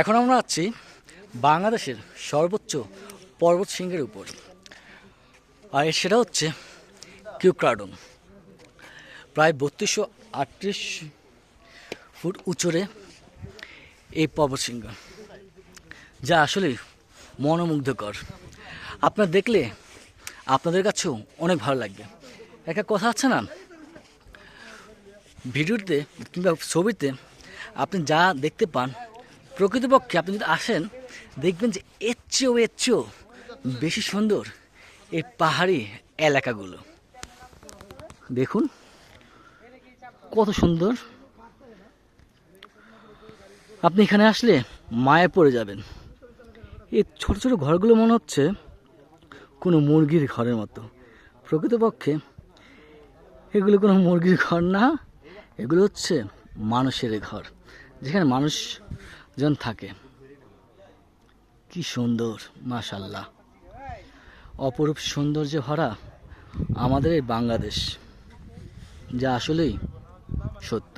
এখন আমরা আছি বাংলাদেশের সর্বোচ্চ পর্বত শৃঙ্গের উপর, আর সেটা হচ্ছে কিউক্রাডং। প্রায় 3238 ফুট উঁচুরে এই পর্বত শৃঙ্গ, যা আসলে মনোমুগ্ধকর। আপনারা দেখলে আপনাদের কাছেও অনেক ভালো লাগবে। একটা কথা আছে না, ভিডিওতে কিংবা ছবিতে আপনি যা দেখতে পান, প্রকৃতপক্ষে আপনি যদি আসেন দেখবেন যে এর চেয়েও বেশি সুন্দর এই পাহাড়ি এলাকাগুলো। দেখুন কত সুন্দর। আপনি এখানে আসলে মায়ে পড়ে যাবেন। এই ছোট ছোট ঘরগুলো মনে হচ্ছে কোনো মুরগির ঘরের মতো। প্রকৃতপক্ষে এগুলো কোনো মুরগির ঘর না, এগুলো হচ্ছে মানুষের ঘর, যেখানে মানুষজন থাকে। কি সুন্দর, মাশাআল্লাহ। অপরূপ সৌন্দর্যে ভরা আমাদের এই বাংলাদেশ, যা আসলেই সত্য।